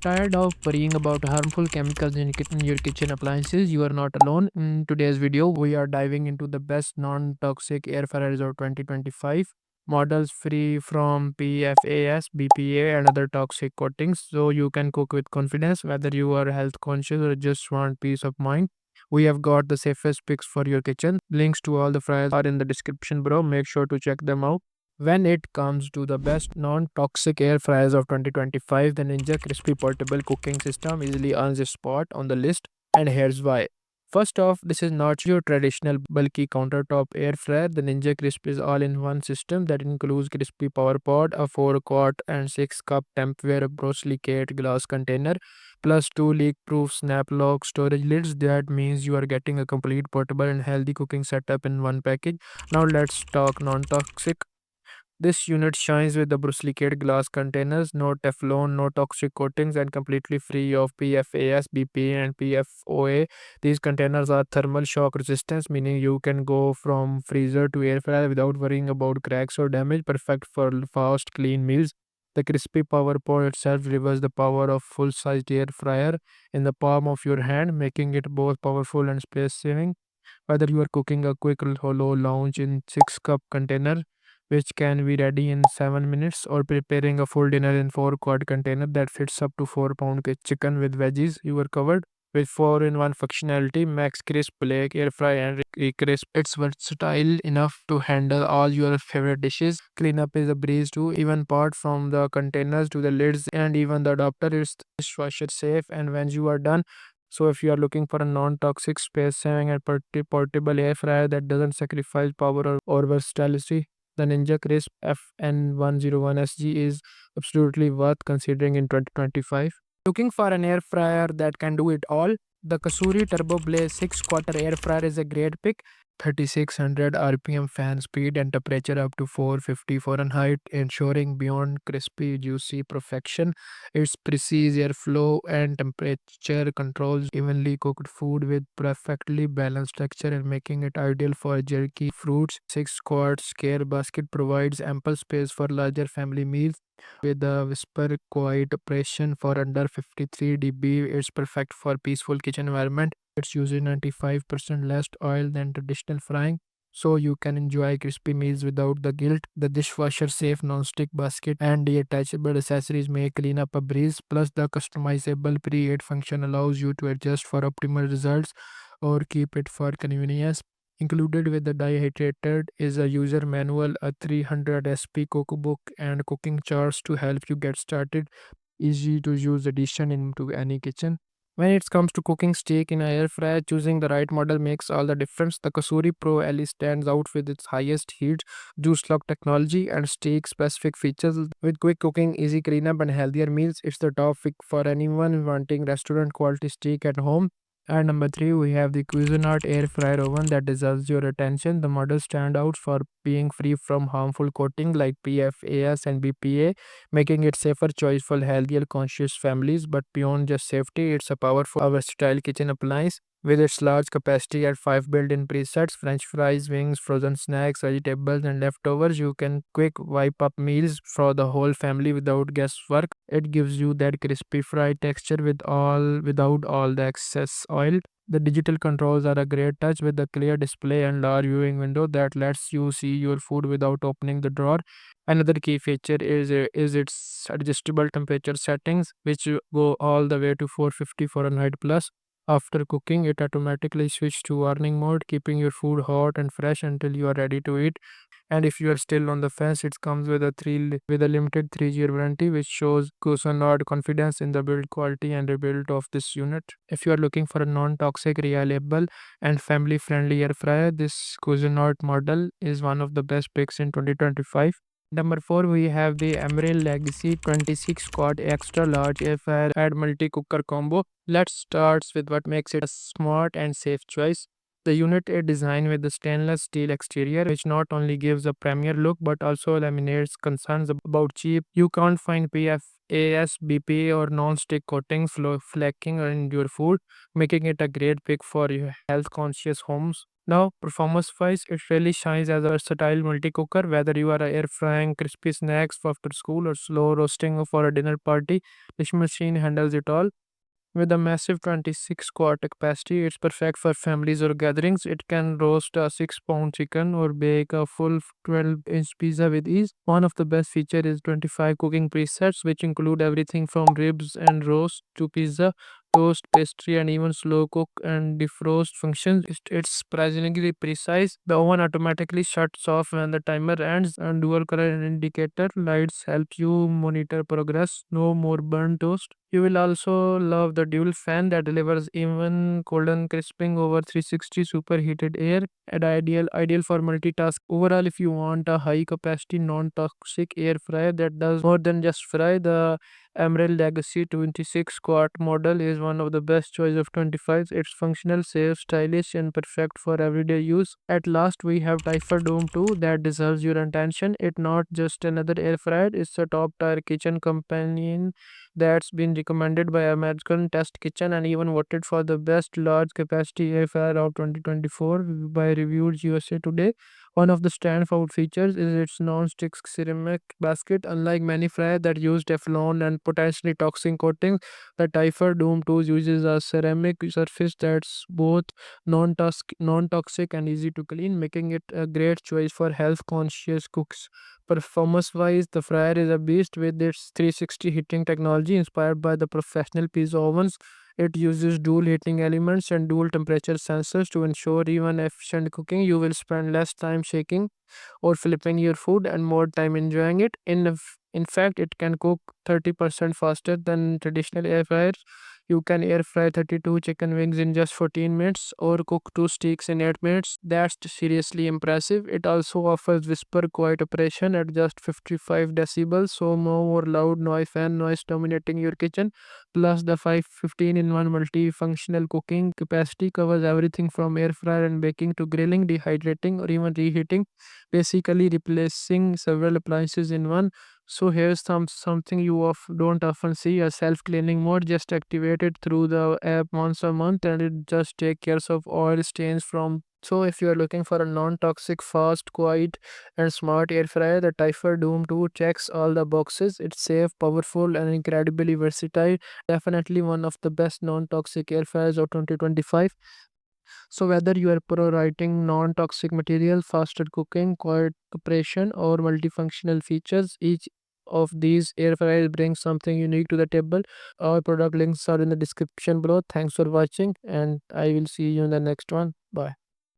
Tired of worrying about harmful chemicals in your kitchen appliances? You are not alone. In today's video, we are diving into the best non toxic air fryers of 2025 models free from PFAS, BPA, and other toxic coatings so you can cook with confidence whether you are health conscious or just want peace of mind. We have got the safest picks for your kitchen. Links to all the fryers are in the description below. Make sure to check them out. When it comes to the best non-toxic air fryers of 2025, the Ninja Crispy Portable Cooking System easily earns a spot on the list, and here's why. First off, this is not your traditional bulky countertop air fryer. The Ninja Crisp is all-in-one system that includes crispy power pod, a 4-quart and 6-cup Tempware borosilicate glass container, plus two leak-proof snap-lock storage lids. That means you are getting a complete portable and healthy cooking setup in one package. Now let's talk non-toxic. This unit shines with the borosilicate glass containers, no Teflon, no toxic coatings, and completely free of PFAS, BPA, and PFOA. These containers are thermal shock resistant, meaning you can go from freezer to air fryer without worrying about cracks or damage. Perfect for fast, clean meals. The crispy power pod itself delivers the power of full-sized air fryer in the palm of your hand, making it both powerful and space-saving. Whether you are cooking a quick hollow lounge in 6-cup container, which can be ready in 7 minutes, or preparing a full dinner in 4-quart container that fits up to 4 pound chicken with veggies, you are covered. With 4-in-1 functionality, Max Crisp, Blake, Air Fry, and Crisp, it's versatile enough to handle all your favorite dishes. Cleanup is a breeze too, even apart from the containers to the lids and even the adapter, it's dishwasher safe. And when you are done, so if you are looking for a non-toxic, space-saving and portable air fryer that doesn't sacrifice power or versatility, the Ninja Crisp FN101SG is absolutely worth considering in 2025. Looking for an air fryer that can do it all? The Kasuri Turbo Blaze 6-quarter air fryer is a great pick. 3600 RPM fan speed and temperature up to 450 Fahrenheit, ensuring beyond crispy, juicy perfection. Its precise airflow and temperature controls evenly cooked food with perfectly balanced texture and making it ideal for jerky fruits. 6 quart scare basket provides ample space for larger family meals. With a whisper quiet operation for under 53 dB, it's perfect for peaceful kitchen environment. It's using 95% less oil than traditional frying, so you can enjoy crispy meals without the guilt. The dishwasher safe non-stick basket and detachable accessories make cleanup a breeze. Plus, the customizable preheat function allows you to adjust for optimal results or keep it for convenience. Included with the dehydrated is a user manual, a 300 SP cookbook, and cooking charts to help you get started. Easy to use addition into any kitchen. When it comes to cooking steak in an air fryer, choosing the right model makes all the difference. The Kasuri Pro Ellie stands out with its highest heat, juice lock technology, and steak specific features. With quick cooking, easy cleanup, and healthier meals, it's the top pick for anyone wanting restaurant quality steak at home. At number 3, we have the Cuisinart air fryer oven that deserves your attention. The model stands out for being free from harmful coating like PFAS and BPA, making it safer choice for healthier conscious families. But beyond just safety, it's a powerful versatile kitchen appliance. With its large capacity at 5 built-in presets, french fries, wings, frozen snacks, vegetables, and leftovers, you can quick wipe up meals for the whole family without guesswork. It gives you that crispy fried texture without all the excess oil. The digital controls are a great touch with the clear display and large viewing window that lets you see your food without opening the drawer. Another key feature is its adjustable temperature settings, which go all the way to 450 Fahrenheit plus. After cooking, it automatically switches to warming mode, keeping your food hot and fresh until you are ready to eat. And if you are still on the fence, it comes with a limited 3-year warranty, which shows Kusanad confidence in the build quality and rebuild of this unit. If you are looking for a non-toxic, reliable, and family-friendly air fryer, this Kusanad model is one of the best picks in 2025. Number 4, we have the Emerald Legacy 26 quad extra large air fryer add multi cooker combo. Let's start with what makes it a smart and safe choice. The unit is designed with a stainless steel exterior, which not only gives a premier look but also eliminates concerns about cheap. You can't find PFAS, BPA, or non-stick coatings flaking in your food, making it a great pick for your health-conscious homes. Now, performance-wise, it really shines as a versatile multi-cooker. Whether you are air frying crispy snacks for after school or slow roasting for a dinner party, this machine handles it all. With a massive 26 quart capacity, it's perfect for families or gatherings. It can roast a 6-pound chicken or bake a full 12-inch pizza with ease. One of the best features is 25 cooking presets, which include everything from ribs and roast to pizza, toast, pastry, and even slow cook and defrost functions. It's surprisingly precise. The oven automatically shuts off when the timer ends, and dual color indicator lights help you monitor progress. No more burnt toast. You will also love the dual fan that delivers even golden crisping over 360 superheated air and ideal for multitask. Overall, if you want a high capacity non-toxic air fryer that does more than just fry, the Emerald Legacy 26 quart model is one of the best choice of 25. It's functional, safe, stylish, and perfect for everyday use. At last, we have Typhoon Dome 2 that deserves your attention. It's not just another air fryer; it's a top-tier kitchen companion that's been recommended by American Test Kitchen and even voted for the best large capacity air fryer of 2024 by Reviewed USA Today. One of the standout features is its non-stick ceramic basket. Unlike many fryers that use Teflon and potentially toxic coatings, the Typhoon Dome 2 uses a ceramic surface that's both non-toxic and easy to clean, making it a great choice for health-conscious cooks. Performance-wise, the fryer is a beast with its 360 heating technology inspired by the professional pizza ovens. It uses dual heating elements and dual temperature sensors to ensure even efficient cooking. You will spend less time shaking or flipping your food and more time enjoying it. In fact, it can cook 30% faster than traditional air fryers. You can air fry 32 chicken wings in just 14 minutes or cook 2 steaks in 8 minutes. That's seriously impressive. It also offers whisper quiet operation at just 55 decibels, so no more loud noise fan noise dominating your kitchen. Plus, the 515 in 1 multifunctional cooking capacity covers everything from air fryer and baking to grilling, dehydrating, or even reheating, basically replacing several appliances in one. So here's something you don't often see: a self-cleaning mode. Just activate it through the app once a month, and it just take care of oil stains from. So if you are looking for a non-toxic, fast, quiet, and smart air fryer, the Typhoon Doom 2 checks all the boxes. It's safe, powerful, and incredibly versatile. Definitely one of the best non-toxic air fryers of 2025. So whether you are pro-writing non-toxic material, faster cooking, quiet operation, or multifunctional features, each of these air fryers brings something unique to the table. Our product links are in the description below. Thanks for watching, and I will see you in the next one. Bye.